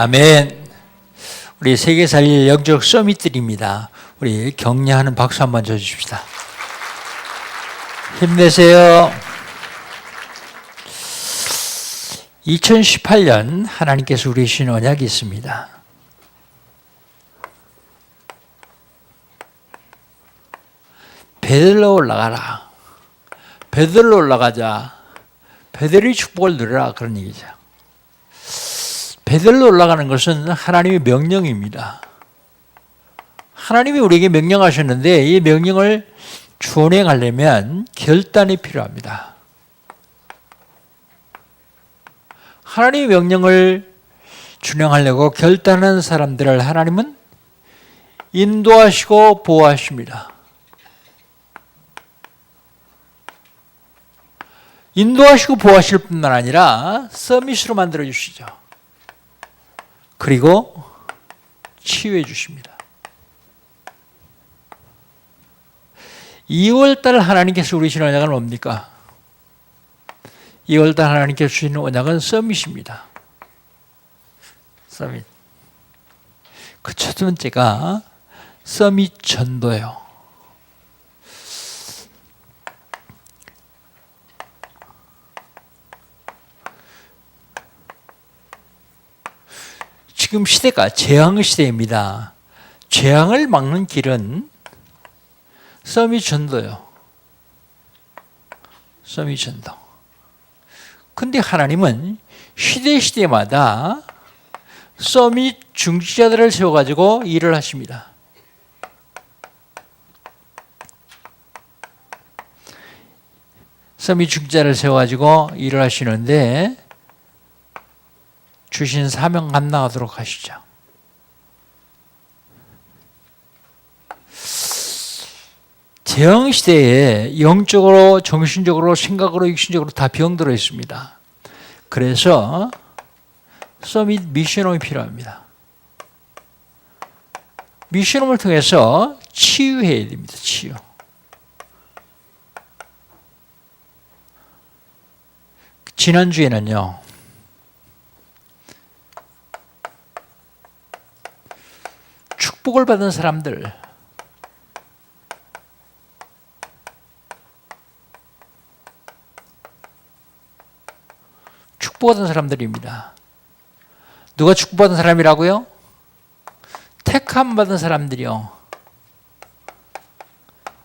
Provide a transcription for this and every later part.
아멘. 우리 세계 살릴 영적 서밋들입니다. 우리 격려하는 박수 한번 쳐주십시다. 힘내세요. 2018년 하나님께서 우리 주신 언약이 있습니다. 베들로 올라가라. 베들로 올라가자. 베들의 축복을 누려라. 그런 얘기죠. 베들로 올라가는 것은 하나님의 명령입니다. 하나님이 우리에게 명령하셨는데 이 명령을 준행하려면 결단이 필요합니다. 하나님의 명령을 준행하려고 결단한 사람들을 하나님은 인도하시고 보호하십니다. 인도하시고 보호하실 뿐만 아니라 서밋으로 만들어 주시죠. 그리고 치유해 주십니다. 2월달 하나님께서 우리 주신 언약은 뭡니까? 2월달 하나님께서 주시는 언약은 서밋입니다. 서밋. 그 첫 번째가 서밋 전도예요. 지금 시대가 재앙의 시대입니다. 재앙을 막는 길은 서밋 전도예요. 서밋 전도. 근데 하나님은 시대마다 서밋 중지자들을 세워가지고 일을 하십니다. 서밋 중지자를 세워가지고 일을 하시는데 주신 사명 감당하도록 하시죠. 재앙시대에 영적으로, 정신적으로, 생각으로, 육신적으로 다 병들어 있습니다. 그래서 서밋 미션홈이 필요합니다. 미션홈을 통해서 치유해야 됩니다. 치유. 지난주에는요. 축복을 받은 사람들, 축복받은 사람들입니다. 누가 축복받은 사람이라고요? 택함 받은 사람들이요.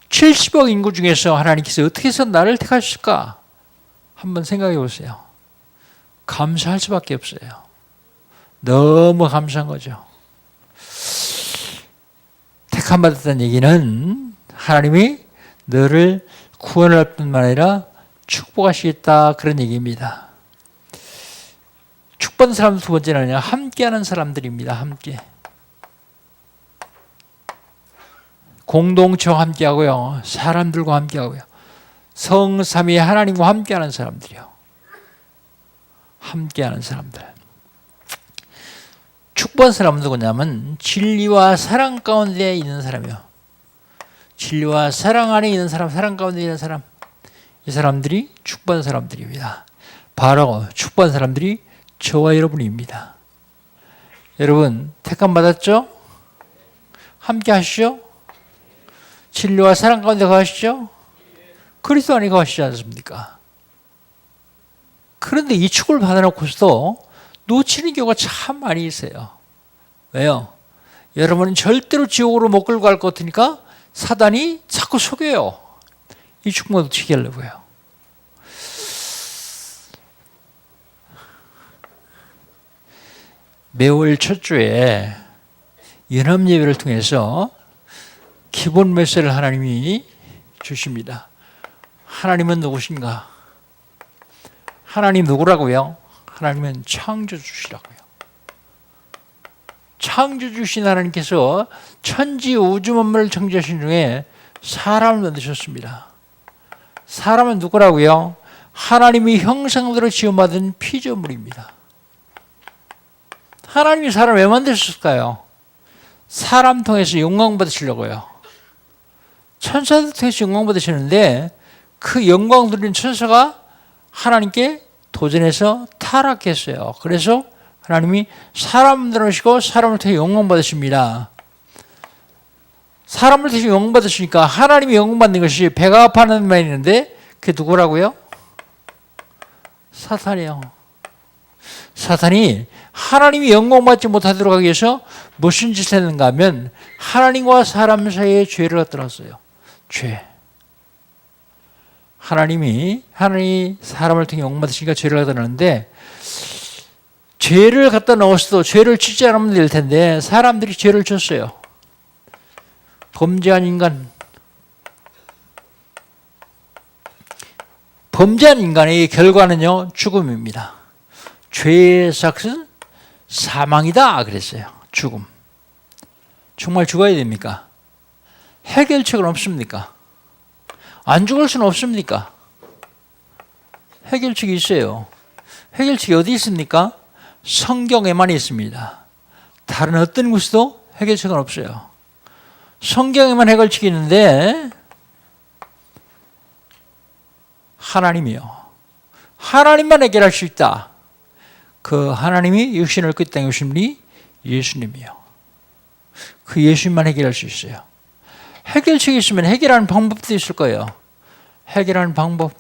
70억 인구 중에서 하나님께서 어떻게 해서 나를 택하실까? 한번 생각해 보세요. 감사할 수밖에 없어요. 너무 감사한 거죠. 택함 받았다는 얘기는 하나님이 너를 구원할 뿐만 아니라 축복하시겠다 그런 얘기입니다. 축복받은 사람 두 번째는 함께하는 사람들입니다. 함께. 공동체와 함께하고요. 사람들과 함께하고요. 성삼위 하나님과 함께하는 사람들이요. 함께하는 사람들. 축복받은 사람은 누구냐면 진리와 사랑 가운데 있는 사람이요. 진리와 사랑 안에 있는 사람, 사랑 가운데 있는 사람. 이 사람들이 축복받은 사람들입니다. 바로 축복받은 사람들이 저와 여러분입니다. 여러분 택함 받았죠? 함께 하시죠? 진리와 사랑 가운데 거하시죠? 그리스도 안에 거하시지 않습니까? 그런데 이 축복을 받아놓고서도 놓치는 경우가 참 많이 있어요. 왜요? 여러분은 절대로 지옥으로 못 끌고 갈 것 같으니까 사단이 자꾸 속여요. 이 축복을 놓치게 하려고요. 매월 첫 주에 연합예배를 통해서 기본 메시지를 하나님이 주십니다. 하나님은 누구신가? 하나님 누구라고요? 하나님은 창조주시라고요. 창조주신 하나님께서 천지 우주 만물을 창조하신 중에 사람을 만드셨습니다. 사람은 누구라고요? 하나님이 형상대로 지음받은 피조물입니다. 하나님이 사람을 왜 만드셨을까요? 사람 통해서 영광 받으시려고요. 천사들 통해서 영광 받으시는데 그 영광 누리는 천사가 하나님께 도전해서 타락했어요. 그래서 하나님이 사람들 오시고 사람을 통해 영광 받으십니다. 사람을 통해 영광 받으시니까 하나님이 영광 받는 것이 배가 아파하는 말이 있는데 그게 누구라고요? 사탄이요. 사탄이 하나님이 영광 받지 못하도록 하기 위해서 무슨 짓을 했는가 하면 하나님과 사람 사이에 죄를 갖다 놨어요. 죄. 하나님이 사람을 통해 영광 받으시니까 죄를 갖다 놨는데 죄를 갖다 넣었어도 죄를 짓지 않으면 될 텐데 사람들이 죄를 졌어요. 범죄한 인간. 범죄한 인간의 결과는요, 죽음입니다. 죄의 삭은 사망이다 그랬어요. 죽음. 정말 죽어야 됩니까? 해결책은 없습니까? 안 죽을 수는 없습니까? 해결책이 있어요. 해결책이 어디 있습니까? 성경에만 있습니다. 다른 어떤 곳에도 해결책은 없어요. 성경에만 해결책이 있는데 하나님이요. 하나님만 해결할 수 있다. 그 하나님이 육신을 그 땅에 오신 분이 예수님이요. 그 예수님만 해결할 수 있어요. 해결책이 있으면 해결하는 방법도 있을 거예요. 해결하는 방법은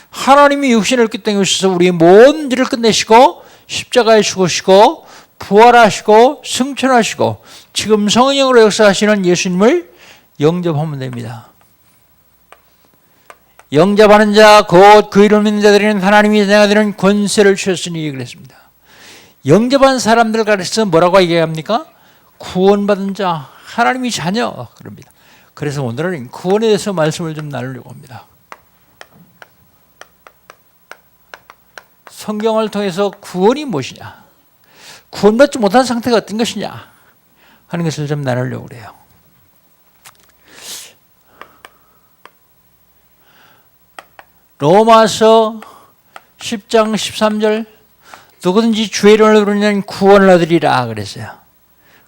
하나님이 육신을 그 땅에 오셔서 우리의 모든 일을 끝내시고 십자가에 죽으시고 부활하시고 승천하시고 지금 성령으로 역사하시는 예수님을 영접하면 됩니다. 영접하는 자 곧 그 이름을 믿는 자들에게는 하나님이 자녀가 되는 권세를 주셨으니 그랬습니다. 영접한 사람들 가르쳐서 뭐라고 얘기합니까? 구원받은 자, 하나님이 자녀 그럽니다. 그래서 오늘은 구원에 대해서 말씀을 좀 나누려고 합니다. 성경을 통해서 구원이 무엇이냐, 구원받지 못한 상태가 어떤 것이냐 하는 것을 좀 나누려고 그래요. 로마서 10장 13절 누구든지 주의 이름을 부르면 구원을 얻으리라 그랬어요.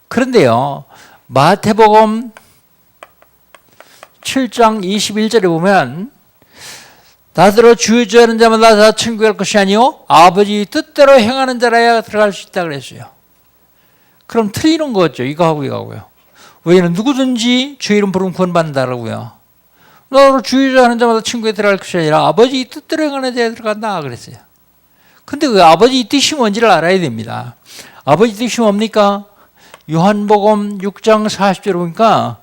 그런데요, 마태복음 7장 21절에 보면 나더러 주의 죄하는 자마다 다 천국에 갈 것이 아니요 아버지 뜻대로 행하는 자라야 들어갈 수 있다 그랬어요. 그럼 틀리는 거죠. 이거하고 이거하고요. 왜냐하면 누구든지 주의 이름 부르면 구원받는다라고요. 나더러 주의 죄하는 자마다 천국에 들어갈 것이 아니라 아버지 뜻대로 행하는 자에 들어간다 그랬어요. 근데 그 아버지 뜻이 뭔지를 알아야 됩니다. 아버지 뜻이 뭡니까? 요한복음 6장 40절에 보니까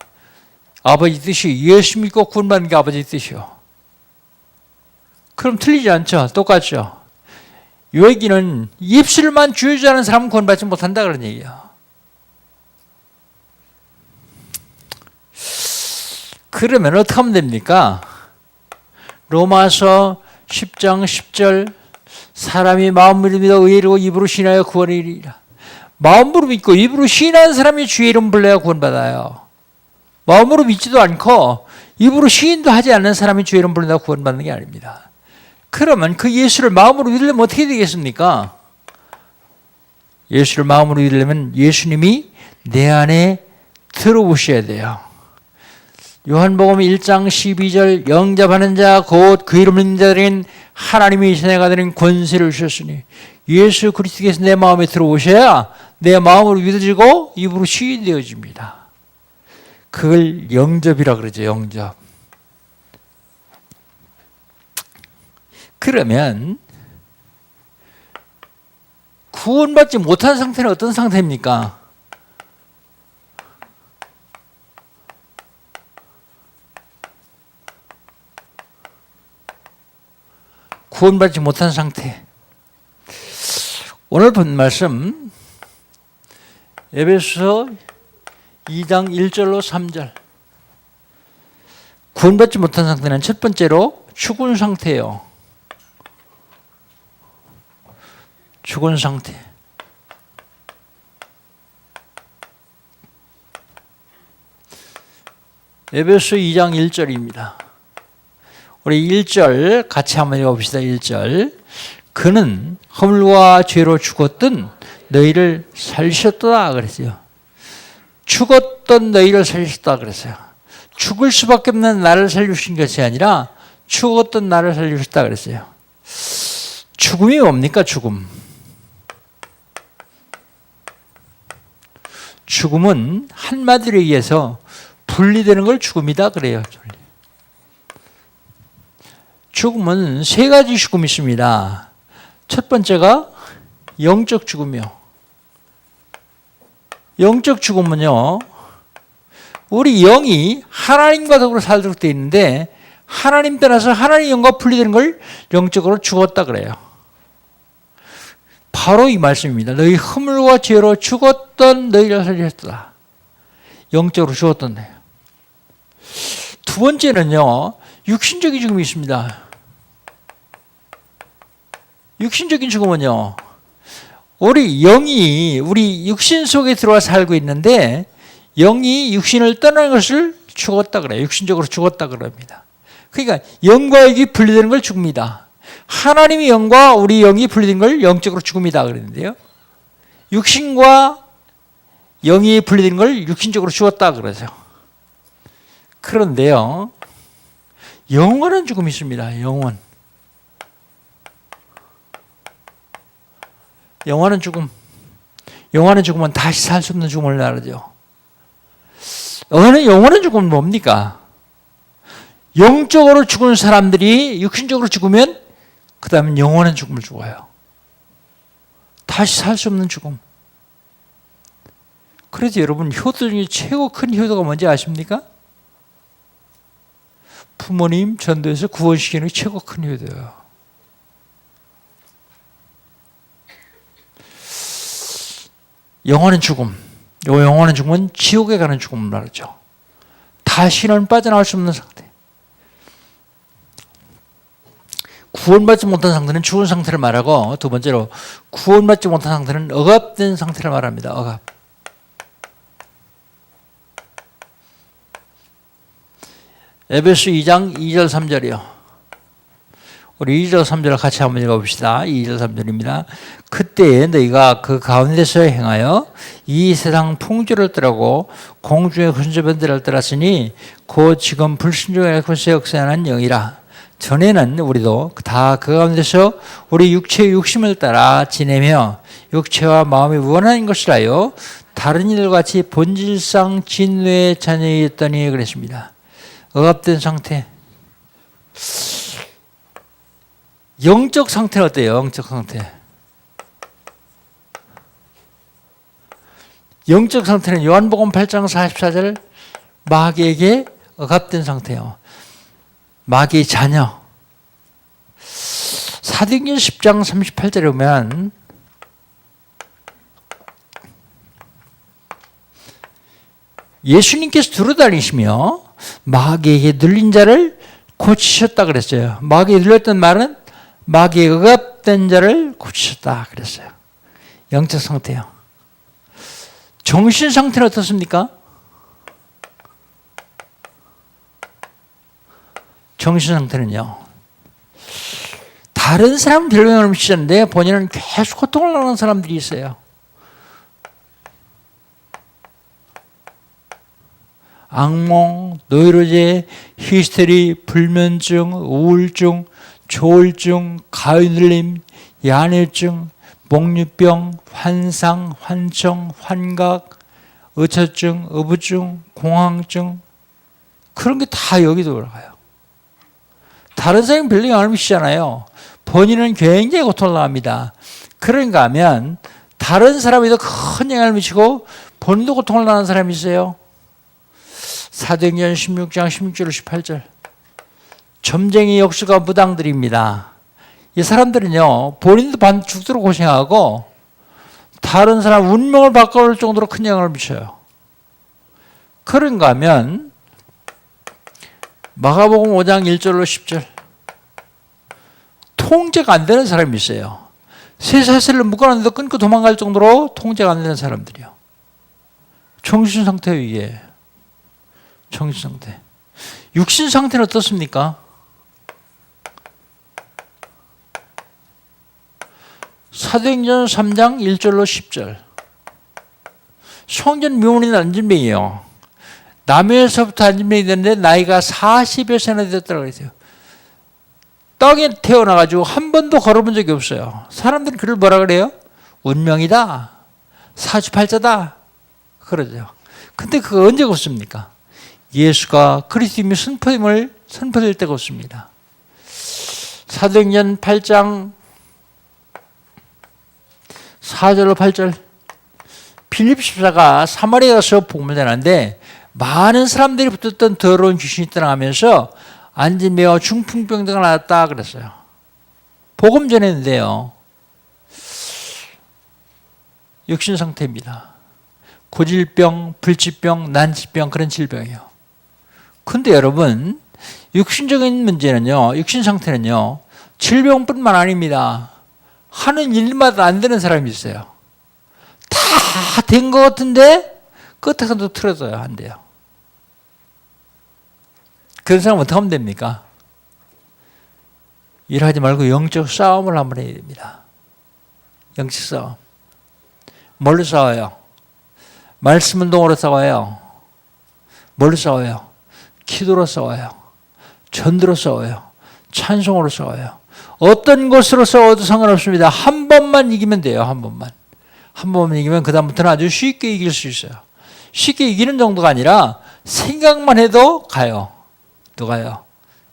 아버지 뜻이 예수 믿고 구원받는 게 아버지 뜻이요. 그럼 틀리지 않죠? 똑같죠? 이 얘기는 입술만 주의하는 사람은 구원받지 못한다 그런 얘기예요. 그러면 어떻게 하면 됩니까? 로마서 10장 10절 사람이 마음으로 믿어 의로 입으로 신하여 구원을 이루리라. 마음으로 믿고 입으로 시인하는 사람이 주의 이름 불러야 구원받아요. 마음으로 믿지도 않고 입으로 시인도 하지 않는 사람이 주의 이름 부른다고 구원받는 게 아닙니다. 그러면 그 예수를 마음으로 믿으려면 어떻게 되겠습니까? 예수를 마음으로 믿으려면 예수님이 내 안에 들어오셔야 돼요. 요한복음 1장 12절 영접하는 자 곧 그 이름을 믿는 자들에게는 하나님이 자녀가 되는 권세를 주셨으니 예수 그리스도께서 내 마음에 들어오셔야 내 마음으로 믿어지고 입으로 시인되어집니다. 그걸 영접이라 그러죠. 영접. 그러면 구원받지 못한 상태는 어떤 상태입니까? 구원받지 못한 상태. 오늘 본 말씀 에베소서 2장 1절로 3절. 구원받지 못한 상태는 첫 번째로 죽은 상태예요. 죽은 상태. 에베소 2장 1절입니다. 우리 1절 같이 한번 읽어봅시다. 1절. 그는 허물과 죄로 죽었던 너희를 살리셨다 그랬어요. 죽었던 너희를 살리셨다 그랬어요. 죽을 수밖에 없는 나를 살리신 것이 아니라 죽었던 나를 살리셨다 그랬어요. 죽음이 뭡니까? 죽음은 한마디로 얘기해서 분리되는 걸 죽음이다 그래요. 죽음은 세 가지 죽음이 있습니다. 첫 번째가 영적 죽음이요. 영적 죽음은요, 우리 영이 하나님과 더불어 살도록 되어 있는데 하나님 떠나서 하나님 영과 분리되는 걸 영적으로 죽었다 그래요. 바로 이 말씀입니다. 너희 허물과 죄로 죽었던 너희를 살리셨다. 영적으로 죽었던 거예요. 두 번째는요, 육신적인 죽음이 있습니다. 육신적인 죽음은요, 우리 영이 우리 육신 속에 들어와 살고 있는데 영이 육신을 떠나는 것을 죽었다 그래요. 육신적으로 죽었다 그럽니다. 그러니까 영과 육이 분리되는 걸 죽습니다. 하나님의 영과 우리 영이 분리된 걸 영적으로 죽음이다 그랬는데요. 육신과 영이 분리된 걸 육신적으로 죽었다 그러죠. 그런데요, 영원한 죽음이 있습니다. 영원한 죽음. 영원한 죽음은 다시 살 수 없는 죽음을 말하죠. 영원한 죽음은 뭡니까? 영적으로 죽은 사람들이 육신적으로 죽으면 그 다음에 영원한 죽음을 죽어요. 다시 살 수 없는 죽음. 그래서 여러분, 효도 중에 최고 큰 효도가 뭔지 아십니까? 부모님 전도해서 구원시키는 게 최고 큰 효도예요. 영원한 죽음. 영원한 죽음은 지옥에 가는 죽음을 말하죠. 다시는 빠져나올 수 없는 상태. 구원받지 못한 상태는 죽은 상태를 말하고, 두 번째로 구원받지 못한 상태는 억압된 상태를 말합니다. 억압. 에베소 2장 2절 3절이요. 우리 2절 3절을 같이 한번 읽어봅시다. 2절 3절입니다. 그때에 너희가 그 가운데서 행하여 이 세상 풍조를 떠나고 공중의 흔적변들을 떠났으니 곧 지금 불순종의 것에 역사하는 영이라. 전에는 우리도 다 그 가운데서 우리 육체의 욕심을 따라 지내며 육체와 마음이 원하는 것을 하여 다른 이들같이 본질상 진노의 자녀였더니 그랬습니다. 억압된 상태. 영적 상태는 어때요? 영적 상태. 영적 상태는 요한복음 8장 44절 마귀에게 억압된 상태예요. 마귀의 자녀. 사도행전 10장 38절에 보면 예수님께서 두루다니시며 마귀에게 눌린 자를 고치셨다 그랬어요. 마귀에 눌렸던 말은 마귀에 억압된 자를 고치셨다 그랬어요. 영적 상태요. 정신 상태는 어떻습니까? 정신 상태는요, 다른 사람은 별명을 미치는데 본인은 계속 고통을 당하는 사람들이 있어요. 악몽, 노이로제, 히스테리, 불면증, 우울증, 조울증, 가위눌림, 야뇌증, 목류병, 환상, 환청, 환각, 의처증, 어부증, 공황증, 그런 게 다 여기도 들어가요. 다른 사람이 별로 영향을 미치잖아요. 본인은 굉장히 고통을 당합니다. 그런가 하면 다른 사람에도 큰 영향을 미치고 본인도 고통을 당하는 사람이 있어요. 사도행전 16장 16절 18절. 점쟁이 역수가 무당들입니다. 이 사람들은요, 본인도 죽도록 고생하고 다른 사람 운명을 바꿔올 정도로 큰 영향을 미쳐요. 그런가 하면 마가복음 5장 1절로 10절. 통제가 안 되는 사람이 있어요. 쇠사슬을 묶어놨는데 끊고 도망갈 정도로 통제가 안 되는 사람들이요. 정신 상태예요, 이게. 정신 상태. 육신 상태는 어떻습니까? 사도행전 3장 1절로 10절. 성전 미혼인 안진뱅이요. 남해에서부터 안진뱅이 됐는데 나이가 40여 세나 됐다고 그랬어요. 땅에 태어나가지고 한 번도 걸어본 적이 없어요. 사람들은 그를 뭐라 그래요? 운명이다. 사주팔자다. 그러죠. 근데 그거 언제 없습니까? 예수가 그리스도임이 선포될 때가 없습니다. 사도행전 8장 4절로 8절 빌립 집사가 사마리아 가서 복음을 전하는데 많은 사람들이 붙었던 더러운 귀신이 떠나가면서 안진매와 중풍병자가 나왔다 그랬어요. 복음 전했는데요. 육신 상태입니다. 고질병, 불치병, 난치병 그런 질병이요. 근데 여러분 육신적인 문제는요. 육신 상태는요. 질병뿐만 아닙니다. 하는 일마다 안 되는 사람이 있어요. 다 된 것 같은데 끝에서도 틀어져요. 안 돼요. 그런 사람은 어떻게 하면 됩니까? 일하지 말고 영적 싸움을 한번 해야 됩니다. 영적 싸움. 뭘로 싸워요? 말씀 운동으로 싸워요. 뭘로 싸워요? 기도로 싸워요. 전도로 싸워요. 찬송으로 싸워요. 어떤 것으로 싸워도 상관없습니다. 한 번만 이기면 돼요. 한 번만. 한 번만 이기면 그 다음부터는 아주 쉽게 이길 수 있어요. 쉽게 이기는 정도가 아니라 생각만 해도 가요. 누가요?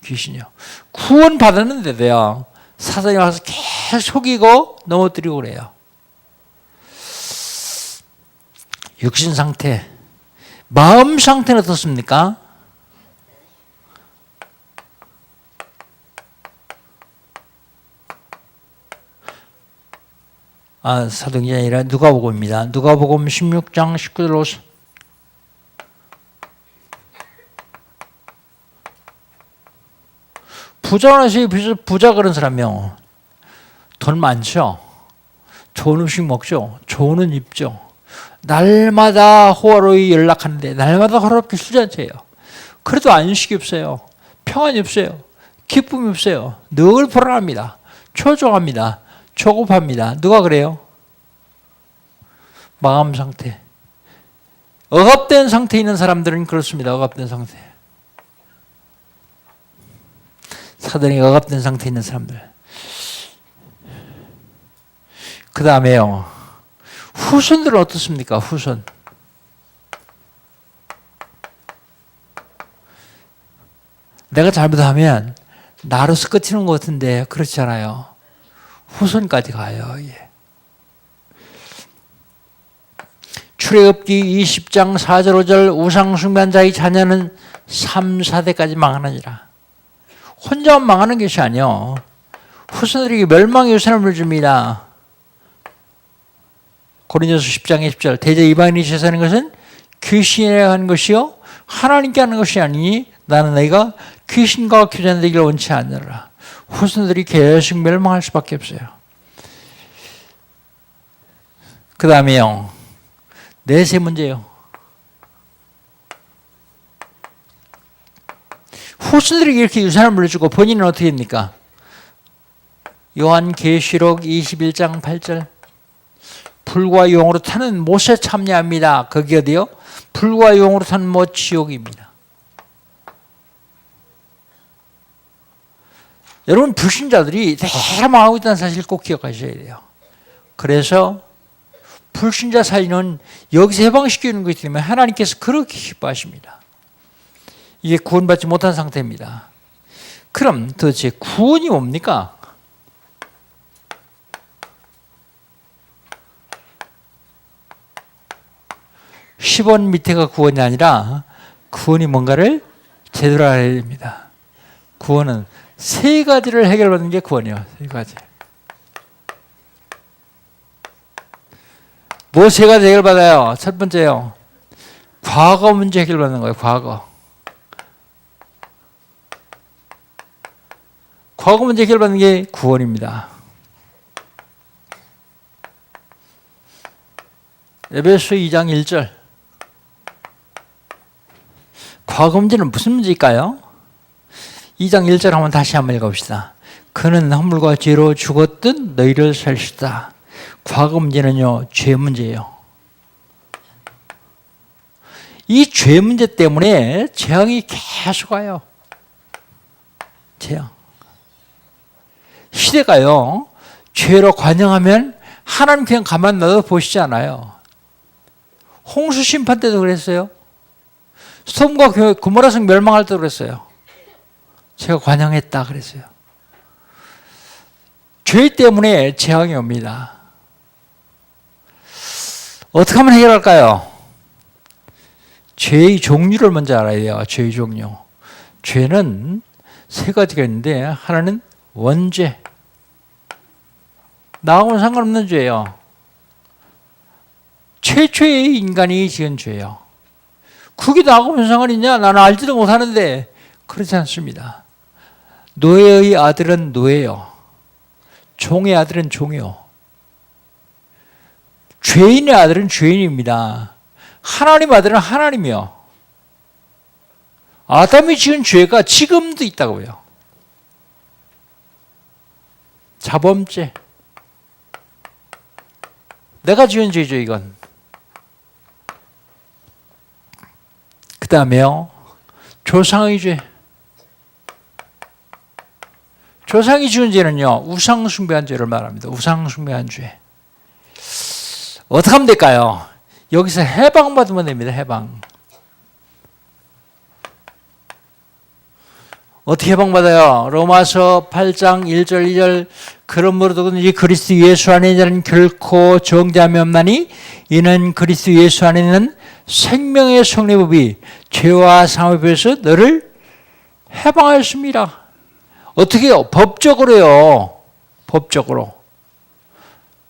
귀신이요. 구원 받았는데도요. 사단이 와서 계속 속이고 넘어뜨리고 그래요. 육신 상태. 마음 상태는 어떻습니까? 사도행전이 아니라 누가복음입니다. 누가복음 16장 19절로 부자라서 부자 그런 사람이요. 돈 많죠. 좋은 음식 먹죠. 좋은 옷 입죠. 날마다 호화로이 연락하는데 날마다 호화롭게 술잔치예요. 그래도 안식이 없어요. 평안이 없어요. 기쁨이 없어요. 늘 불안합니다. 초조합니다. 조급합니다. 누가 그래요? 마음 상태. 억압된 상태에 있는 사람들은 그렇습니다. 억압된 상태. 사단이 억압된 상태에 있는 사람들. 그 다음에요. 후손들은 어떻습니까? 후손. 내가 잘못하면 나로서 끝이는 것 같은데 그렇지 않아요. 후손까지 가요. 예. 출애굽기 20장 4절 5절 우상숭배자의 자녀는 3, 4대까지 망하느니라. 혼자만 망하는 것이 아니요. 후손들에게 멸망의 유산을 줍니다. 고린도서 10장 20절 대저 이방인이 제사하는 것은 귀신에 하는 것이요 하나님께 하는 것이 아니니 나는 너희가 귀신과 교제되기를 원치 않느라. 후손들이 계속 멸망할 수밖에 없어요. 그 다음에요. 내세 문제요. 후손들에게 이렇게 유산을 물려주고 본인은 어떻게 됩니까? 요한계시록 21장 8절 불과 용으로 타는 못에 참여합니다. 거기 어디요? 불과 용으로 타는 못 지옥입니다. 여러분 불신자들이 대가 망하고 있다는 사실을 꼭 기억하셔야 돼요. 그래서 불신자 사이는 여기서 해방시키는 것이기 때문에 하나님께서 그렇게 기뻐하십니다. 이게 구원받지 못한 상태입니다. 그럼 도대체 구원이 뭡니까? (10원) 밑에가 구원이 아니라 구원이 뭔가를 제대로 알아야 됩니다. 구원은 세 가지를 해결받는 게 구원이에요. 세 가지. 뭐 세 가지 해결받아요? 첫 번째요. 과거 문제 해결받는 거예요. 과거. 과거 문제 해결받는 게 구원입니다. 에베소 2장 1절. 과거 문제는 무슨 문제일까요? 2장 1절 한번 다시 한번 읽어봅시다. 그는 허물과 죄로 죽었던 너희를 살리시다. 과거 문제는요, 죄 문제예요. 이 죄 문제 때문에 재앙이 계속 와요. 재앙. 시대가요, 죄로 관영하면 하나님 그냥 가만 놔둬 보시지 않아요. 홍수 심판 때도 그랬어요. 소돔과 고모라성 멸망할 때도 그랬어요. 제가 관영했다 그랬어요. 죄 때문에 재앙이 옵니다. 어떻게 하면 해결할까요? 죄의 종류를 먼저 알아야 돼요. 죄의 종류. 죄는 세 가지가 있는데, 하나는 원죄. 나하고는 상관없는 죄예요. 최초의 인간이 지은 죄예요. 그게 나하고 무슨 상관이 있냐? 나는 알지도 못하는데. 그렇지 않습니다. 노예의 아들은 노예요. 종의 아들은 종이요. 죄인의 아들은 죄인입니다. 하나님 아들은 하나님이요. 아담이 지은 죄가 지금도 있다고요. 자범죄. 내가 지은 죄죠, 이건. 그 다음에요, 조상의 죄. 조상이 지은 죄는요, 우상숭배한 죄를 말합니다. 우상숭배한 죄. 어떻게 하면 될까요? 여기서 해방받으면 됩니다. 해방. 어떻게 해방받아요? 로마서 8장 1절 2절 그러므로 누구든지 그리스도 예수 안에 있는 자는 결코 정죄함이 없나니 이는 그리스도 예수 안에 있는 생명의 성례법이 죄와 사망에서 너를 해방하였습니다. 어떻게요? 법적으로요. 법적으로.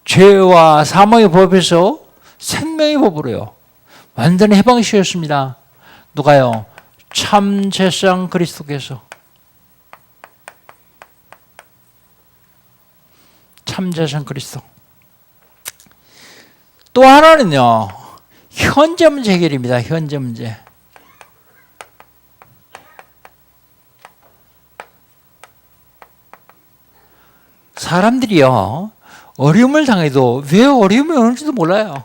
죄와 사망의 법에서 생명의 법으로요. 완전히 해방시켰습니다. 누가요? 참 제사장 그리스도께서. 참 제사장 그리스도. 또 하나는요, 현재 문제 해결입니다. 현재 문제. 사람들이요, 어려움을 당해도 왜 어려움이 오는지도 몰라요.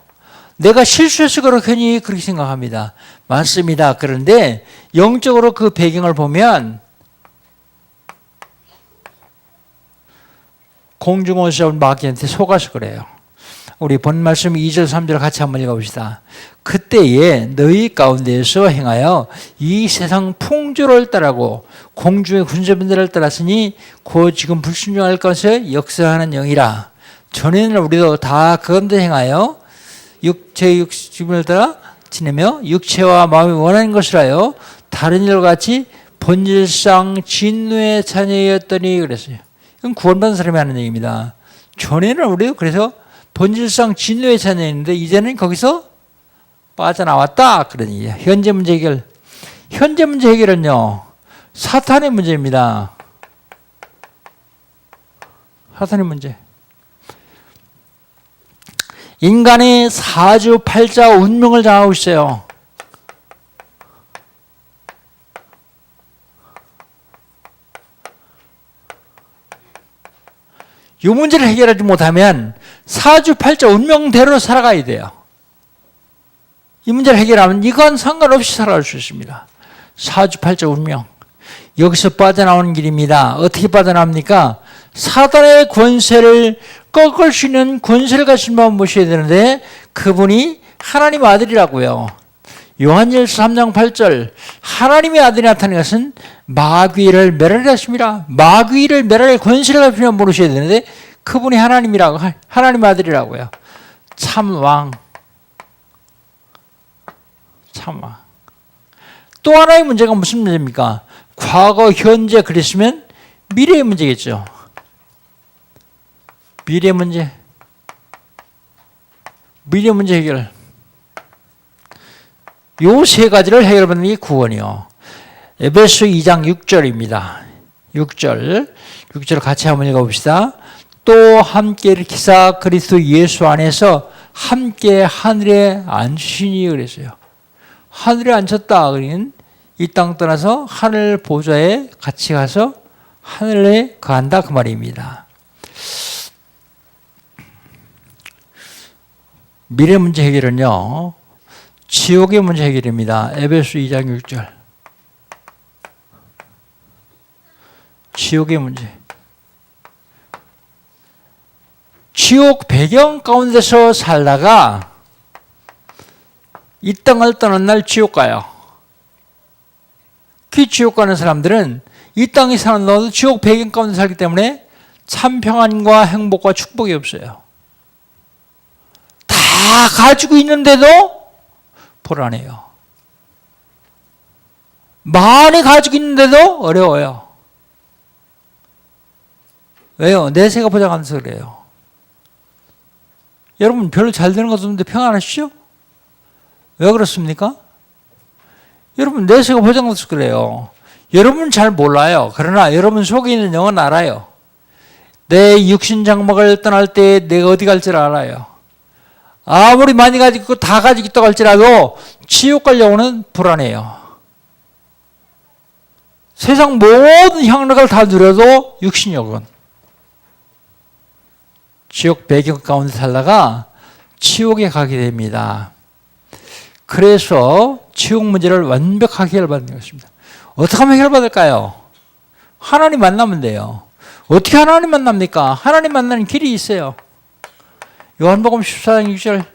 내가 실수해서 그렇게 생각합니다. 맞습니다. 그런데 영적으로 그 배경을 보면 공중원수잡은 마귀한테 속아서 그래요. 우리 본 말씀 2절 3절 같이 한번 읽어봅시다. 그때에 너희 가운데에서 행하여 이 세상 풍조를 따르고 공중의 군사분들을 따랐으니 곧 지금 불순종할 것에 역사하는 영이라. 전에는 우리도 다 그건데 행하여 육체의 욕심을 따라 지내며 육체와 마음이 원하는 것을 하여 다른 일과 같이 본질상 진노의 자녀였더니 그랬어요. 이건 구원받은 사람이 하는 얘기입니다. 전에는 우리도 그래서 본질상 진노의 자녀였는데 이제는 거기서 빠져나왔다. 그런 얘기예요. 현재 문제 해결. 현재 문제 해결은요, 사탄의 문제입니다. 사탄의 문제. 인간의 사주팔자 운명을 장하고 있어요. 이 문제를 해결하지 못하면 사주팔자 운명대로 살아가야 돼요. 이 문제를 해결하면 이건 상관없이 살아갈 수 있습니다. 사주팔자 운명. 여기서 빠져나오는 길입니다. 어떻게 빠져나옵니까? 사단의 권세를 꺾을 수 있는 권세를 가진 분 모셔야 되는데 그분이 하나님 아들이라고요. 요한일서 3장 8절 하나님의 아들이 나타난 것은 마귀를 멸하려 했습니다. 마귀를 멸할 권세를 가진 분 모셔야 되는데 그분이 하나님이라고, 하나님 아들이라고요. 참왕. 참왕. 또 하나의 문제가 무슨 문제입니까? 과거, 현재 그랬으면 미래의 문제겠죠. 미래 문제. 미래 문제 해결. 요 세 가지를 해결하는 게 구원이요. 에베소 2장 6절입니다. 6절 같이 한번 읽어봅시다. 또 함께 일으키사 그리스도 예수 안에서 함께 하늘에 앉으시니 그랬어요. 하늘에 앉혔다. 그러면 이 땅 떠나서 하늘 보좌에 같이 가서 하늘에 거한다 그 말입니다. 미래 문제 해결은요, 지옥의 문제 해결입니다. 에베소 2장 6절. 지옥의 문제. 지옥 배경 가운데서 살다가 이 땅을 떠난 날 지옥 가요. 그 지옥 가는 사람들은 이 땅에 사는 동안도 지옥 배경 가운데 살기 때문에 참 평안과 행복과 축복이 없어요. 다 가지고 있는데도 불안해요. 많이 가지고 있는데도 어려워요. 왜요? 내세가 보장 안 돼서 그래요. 여러분 별로 잘 되는 것도 없는데 평안하시죠? 왜 그렇습니까? 여러분 내세가 보장돼서 그래요. 여러분 잘 몰라요. 그러나 여러분 속에 있는 영은 알아요. 내 육신 장막을 떠날 때 내가 어디 갈 줄 알아요. 아무리 많이 가지고 있고 다 가지고 있다고 할지라도 지옥 가려고는 불안해요. 세상 모든 향락을 다 누려도 육신력은 지옥 배경 가운데 살다가 지옥에 가게 됩니다. 그래서 지옥 문제를 완벽하게 해결받는 것입니다. 어떻게 하면 해결받을까요? 하나님 만나면 돼요. 어떻게 하나님 만납니까? 하나님 만나는 길이 있어요. 요한복음 14장 6절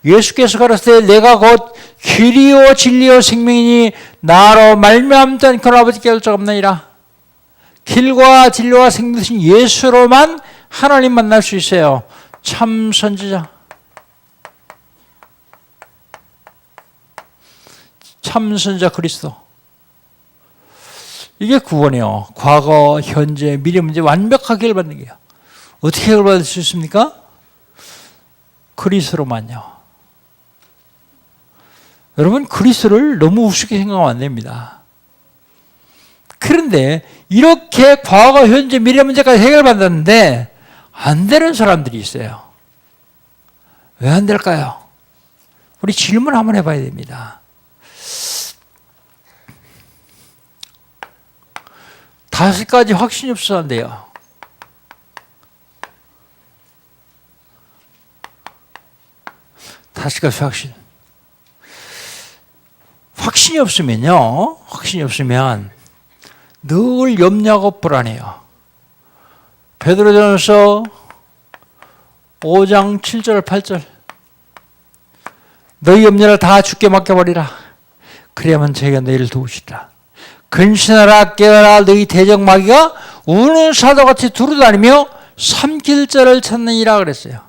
예수께서 가라사대 내가 곧 길이요 진리요 생명이니 나로 말미암지 않고는 아버지께 갈 자 없느니라. 길과 진리와 생명 되신 예수로만 하나님 만날 수 있어요. 참 선지자. 참 선지자 그리스도. 이게 구원이요. 과거, 현재, 미래 문제 완벽하게 해결받는 게요. 어떻게 해결받을 수 있습니까? 그리스도로만요. 여러분 그리스도를 너무 우습게 생각하면 안 됩니다. 그런데 이렇게 과거, 현재, 미래 문제까지 해결받았는데 안 되는 사람들이 있어요. 왜 안 될까요? 우리 질문 한번 해봐야 됩니다. 다섯 가지 확신이 없어서 안 돼요. 다섯 가지 확신. 확신이 없으면요. 확신이 없으면 늘 염려하고 불안해요. 베드로전서 5장 7절 8절 너희 염려를 다 주께 맡겨버리라. 그래야만 저희가 너희를 도우시리라. 근신하라 깨어라 너희 대적 마귀가 우는 사도같이 두루다니며 삼킬 자를 찾느니라 그랬어요.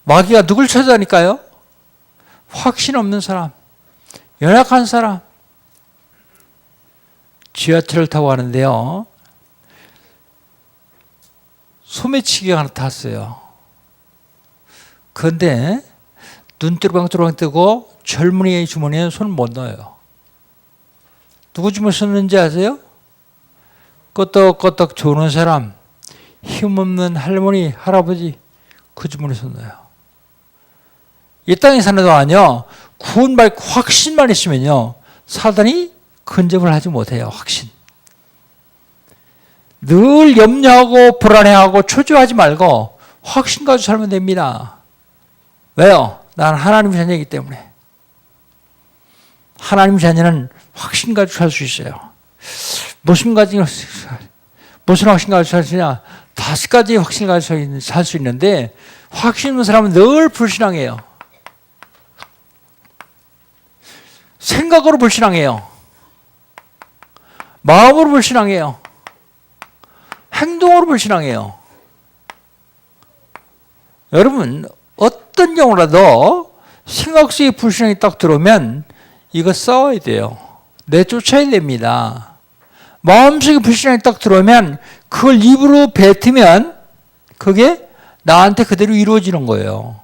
마귀가 누굴 찾아다니까요? 확신 없는 사람, 연약한 사람. 지하철을 타고 가는데요. 소매치기가 하나 탔어요. 그런데 눈 뚜루방뚜루방 뜨고 젊은이의 주머니에 손을 못 넣어요. 누구 주머니에 썼는지 아세요? 끄떡끄떡 조는 사람, 힘없는 할머니, 할아버지 그 주머니에 손 넣어요. 이 땅에 사는 동안요. 구원받고 확신만 있으면요. 사단이 근접을 하지 못해요. 확신. 늘 염려하고 불안해하고 초조하지 말고 확신 가지고 살면 됩니다. 왜요? 난 하나님 자녀이기 때문에. 하나님 자녀는 확신 가지고 살 수 있어요. 무슨 확신 가지고 살 수 있냐? 다섯 가지 확신 가지고 살 수 있는데 확신 있는 사람은 늘 불신앙해요. 생각으로 불신앙해요. 마음으로 불신앙해요. 행동으로 불신앙해요. 여러분 어떤 경우라도 생각 속에 불신앙이 딱 들어오면 이거 싸워야 돼요. 내쫓아야 됩니다. 마음속에 불신앙이 딱 들어오면 그걸 입으로 뱉으면 그게 나한테 그대로 이루어지는 거예요.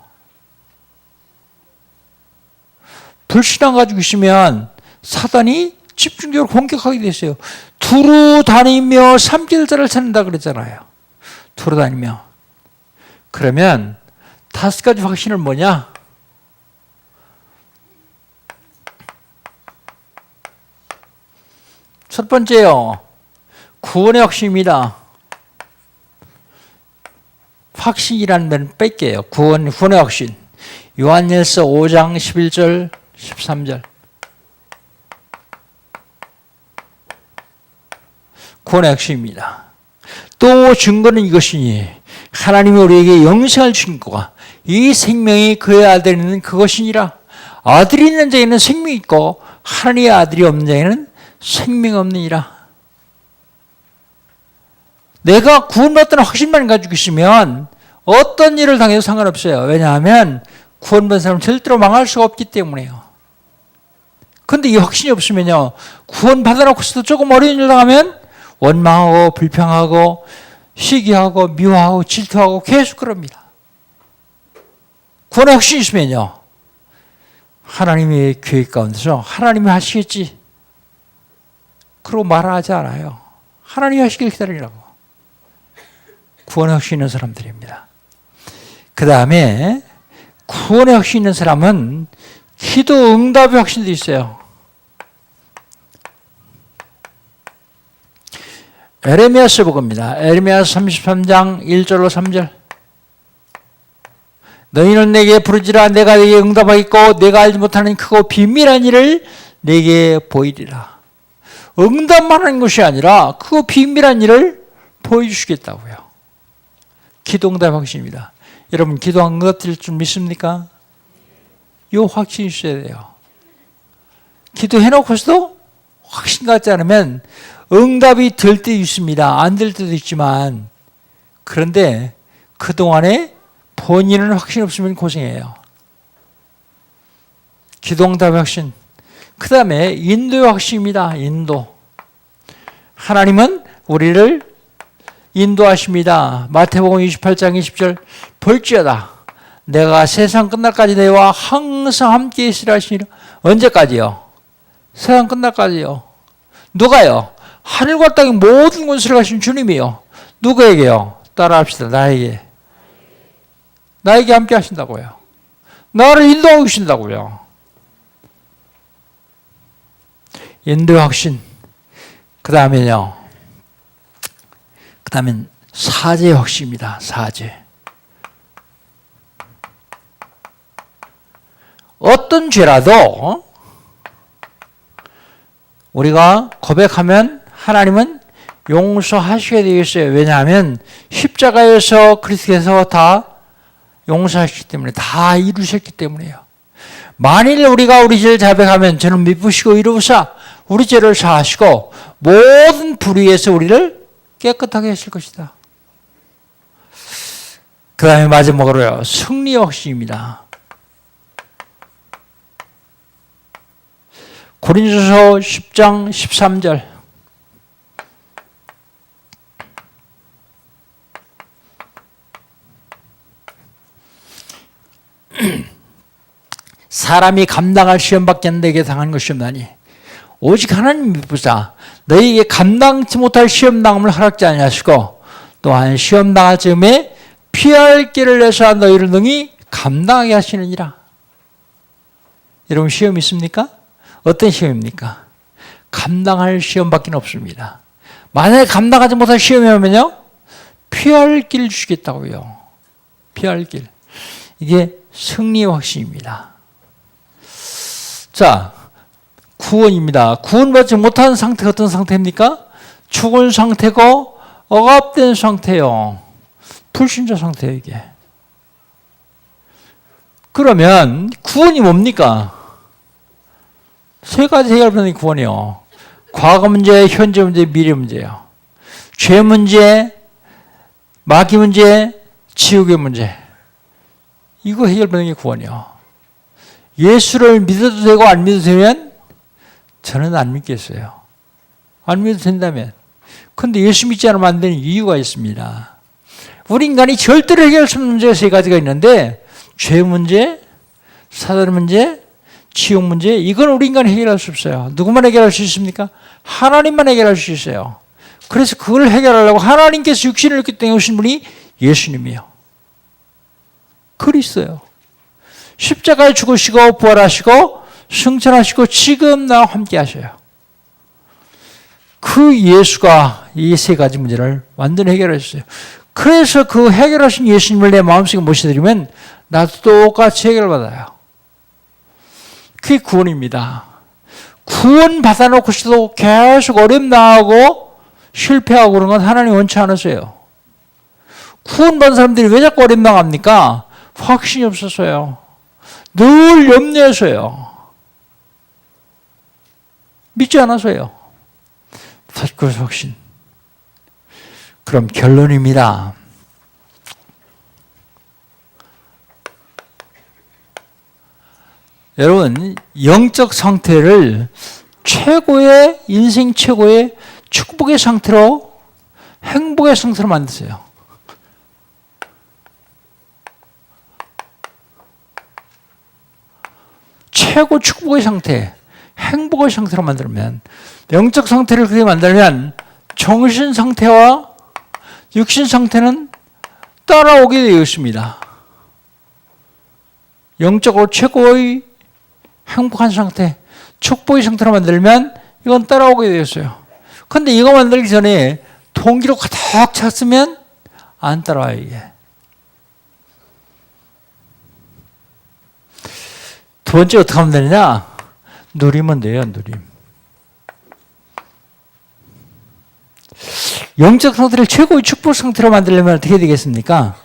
불신앙 가지고 있으면 사단이 집중적으로 공격하게 됐어요. 두루 다니며 삼킬 자를 찾는다 그랬잖아요. 두루 다니며. 그러면 다섯 가지 확신은 뭐냐? 첫 번째요. 구원의 확신입니다. 확신이라는 말은 뺄게요. 구원의 확신. 요한일서 5장 11절 13절. 구원의 확신입니다. 또 증거는 이것이니 하나님이 우리에게 영생을 주신 거가 이 생명이 그의 아들에 있는 그것이니라. 아들이 있는 자에는 생명이 있고 하나님의 아들이 없는 자에는 생명이 없느니라. 내가 구원받다는 확신만 가지고 있으면 어떤 일을 당해도 상관없어요. 왜냐하면 구원받은 사람은 절대로 망할 수가 없기 때문에요. 그런데 이 확신이 없으면요, 구원받아놓고서도 조금 어려운 일 당하면 원망하고 불평하고 시기하고 미워하고 질투하고 계속 그럽니다. 구원의 확신이 있으면요, 하나님의 계획 가운데서 하나님이 하시겠지 그러고 말하지 않아요. 하나님이 하시길 기다리라고. 구원의 확신이 있는 사람들입니다. 그 다음에 구원의 확신이 있는 사람은 기도 응답의 확신도 있어요. 에레미야서 복음입니다. 에레미야서 33장 1절로 3절. 너희는 내게 부르지라. 내가 네게 응답하겠고 내가 알지 못하는 크고 비밀한 일을 네게 보이리라. 응답만 하는 것이 아니라 크고 비밀한 일을 보여주시겠다고요. 기도 응답 확신입니다. 여러분 기도 응답될 줄 믿습니까? 이 확신이 있어야 돼요. 기도해놓고서도 확신 갖지 않으면 응답이 될 때도 있습니다. 안 될 때도 있지만, 그런데 그동안에 본인은 확신 없으면 고생해요. 기도 응답의 확신. 그 다음에 인도의 확신입니다. 인도. 하나님은 우리를 인도하십니다. 마태복음 28장 20절. 볼지어다 내가 세상 끝날까지 너희와 항상 함께 있으라 하시니라. 언제까지요? 세상 끝날까지요. 누가요? 하늘과 땅의 모든 권세를 가신 주님이요. 누구에게요? 따라합시다. 나에게. 나에게 함께 하신다고요. 나를 인도하고 계신다고요. 인도의 확신. 그 다음에요. 그 다음엔 사죄의 확신입니다. 사죄. 어떤 죄라도 우리가 고백하면 하나님은 용서하시게 되어 있어요. 왜냐하면 십자가에서 그리스도께서 다 용서하셨기 때문에, 다 이루셨기 때문에요. 만일 우리가 우리 죄를 자백하면 저는 미쁘시고 이루사 우리 죄를 사하시고 모든 불의에서 우리를 깨끗하게 하실 것이다. 그 다음에 마지막으로요, 승리의 확신입니다. 고린도서 10장 13절. 사람이 감당할 시험밖에 안 되게 당한 것이 없나니 오직 하나님 믿으사 너희에게 감당치 못할 시험당함을 허락지 아니하시고 또한 시험당할 즈음에 피할 길을 내사 너희를 능히 감당하게 하시느니라. 여러분 시험 있습니까? 어떤 시험입니까? 감당할 시험밖에 없습니다. 만약에 감당하지 못할 시험이 오면요, 피할 길 주시겠다고요. 피할 길. 이게 승리의 확신입니다. 자, 구원입니다. 구원받지 못한 상태가 어떤 상태입니까? 죽은 상태고 억압된 상태요. 불신자 상태예요, 이게. 그러면 구원이 뭡니까? 세 가지 해결하는 구원이요. 과거 문제, 현재 문제, 미래 문제요. 죄 문제, 마귀 문제, 지옥의 문제. 이거 해결하는 게 구원이요. 예수를 믿어도 되고 안 믿어도 되면 저는 안 믿겠어요. 안 믿어도 된다면. 그런데 예수 믿지 않으면 안 되는 이유가 있습니다. 우리 인간이 절대로 해결할 수 없는 문제가 세 가지가 있는데, 죄 문제, 사단 문제, 지옥 문제, 이건 우리 인간이 해결할 수 없어요. 누구만 해결할 수 있습니까? 하나님만 해결할 수 있어요. 그래서 그걸 해결하려고 하나님께서 육신을 입기 때문에 오신 분이 예수님이에요. 그리스도예요. 십자가에 죽으시고 부활하시고 승천하시고 지금 나와 함께 하셔요. 그 예수가 이 세 가지 문제를 완전히 해결하셨어요. 그래서 그 해결하신 예수님을 내 마음속에 모셔드리면 나도 똑같이 해결받아요. 그게 구원입니다. 구원 받아놓고서도 계속 어려움 당하고 실패하고 그런 건 하나님 원치 않으세요. 구원받은 사람들이 왜 자꾸 어림당합니까? 확신이 없어서요. 늘 염려해서요. 믿지 않아서요. 그래서 확신. 그럼 결론입니다. 여러분, 영적 상태를 최고의, 인생 최고의 축복의 상태로, 행복의 상태로 만드세요. 최고 축복의 상태, 행복의 상태로 만들면, 영적 상태를 그렇게 만들면 정신 상태와 육신 상태는 따라오게 되어 있습니다. 영적으로 최고의 행복한 상태, 축복의 상태로 만들면 이건 따라오게 되었어요. 그런데 이거 만들기 전에 동기로 가득 찼으면 안 따라와요, 이게. 두 번째 어떻게 하면 되느냐? 누리면 돼요, 누림. 영적 상태를 최고의 축복 상태로 만들려면 어떻게 되겠습니까?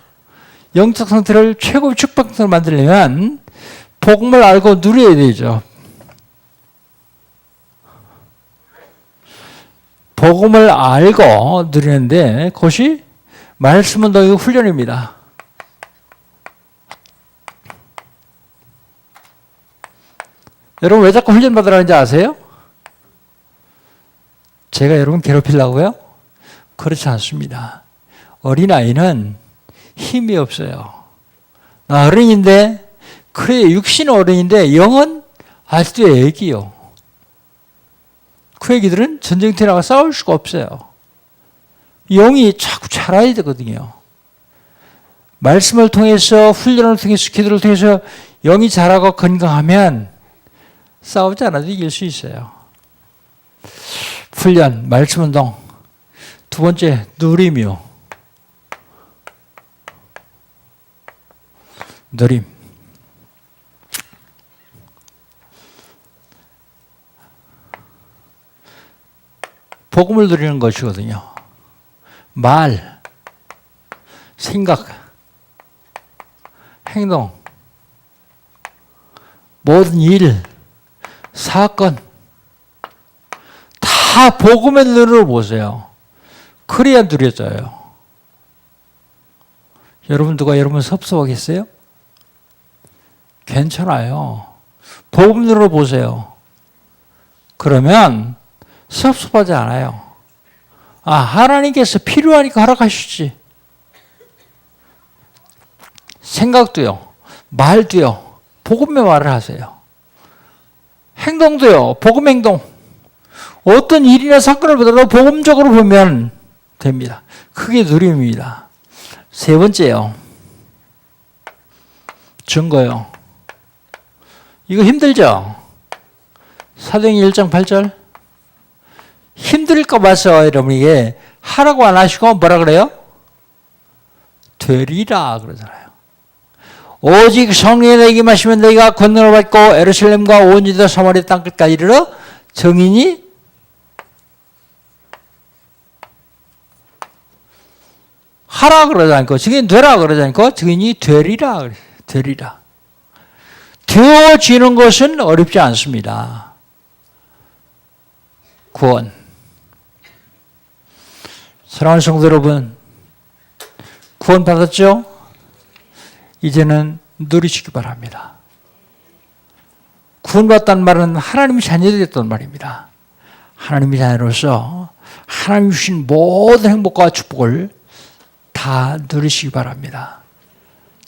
영적 상태를 최고의 축복 상태로 만들려면 복음을 알고 누려야 되죠. 복음을 알고 누리는데 그것이 말씀 운동의 훈련입니다. 여러분 왜 자꾸 훈련 받으라는지 아세요? 제가 여러분 괴롭히려고요? 그렇지 않습니다. 어린아이는 힘이 없어요. 나 어른인데, 그래, 육신은 어른인데, 영은 아직도 애기요. 그 애기들은 전쟁터에 나가 싸울 수가 없어요. 영이 자꾸 자라야 되거든요. 말씀을 통해서, 훈련을 통해서, 기도를 통해서 영이 자라고 건강하면 싸우지 않아도 이길 수 있어요. 훈련, 말씀 운동. 두 번째, 누림이요. 누림. 복음을 누리는 것이거든요. 말, 생각, 행동, 모든 일, 사건 다 복음의 눈으로 보세요. 그래야 누려져요. 여러분 누가 여러분 섭섭하겠어요? 괜찮아요. 복음 눈으로 보세요. 그러면 섭섭하지 않아요. 아, 하나님께서 필요하니까 허락하시지. 생각도요, 말도요, 복음의 말을 하세요. 행동도요, 복음 행동. 어떤 일이나 사건을 보더라도 복음적으로 보면 됩니다. 그게 누림입니다. 세 번째요. 증거요. 이거 힘들죠? 사도행전 1장 8절. 힘들까 봐서 여러분 이게 하라고 안 하시고 뭐라 그래요? 되리라 그러잖아요. 오직 성령이 너에게 임하시면 너희가 권능을 받고 예루살렘과 온 유다 사마리아 땅 끝까지 이르러 증인이 하라 그러지 않고 증인 되라 그러지 않고 증인이 되리라. 되리라. 되어지는 것은 어렵지 않습니다. 구원. 사랑하는 성도 여러분, 구원 받았죠? 이제는 누리시기 바랍니다. 구원받았다는 말은 하나님의 자녀들이 됐다는 말입니다. 하나님의 자녀로서 하나님 주신 모든 행복과 축복을 다 누리시기 바랍니다.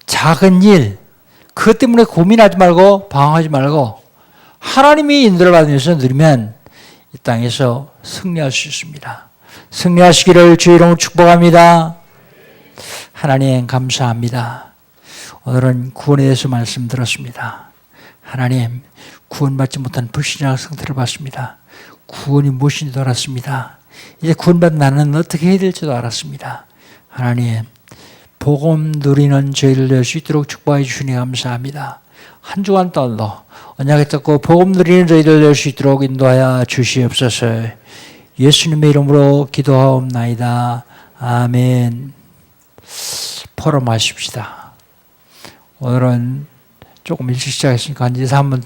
작은 일, 그것 때문에 고민하지 말고 방황하지 말고 하나님이 인도를 받으면서 누리면 이 땅에서 승리할 수 있습니다. 승리하시기를 주의 이름으로 축복합니다. 하나님 감사합니다. 오늘은 구원에 대해서 말씀 들었습니다. 하나님, 구원받지 못한 불신앙 상태를 봤습니다. 구원이 무엇인지도 알았습니다. 이제 구원받은 나는 어떻게 해야 될지도 알았습니다. 하나님, 복음 누리는 저희를 낼 수 있도록 축복해 주시니 감사합니다. 한 주간 동안도 언약에 잡고 복음 누리는 저희를 낼 수 있도록 인도하여 주시옵소서. 예수님의 이름으로 기도하옵나이다. 아멘. 포럼하십시다. 오늘은 조금 일찍 시작했으니까 한 2, 3분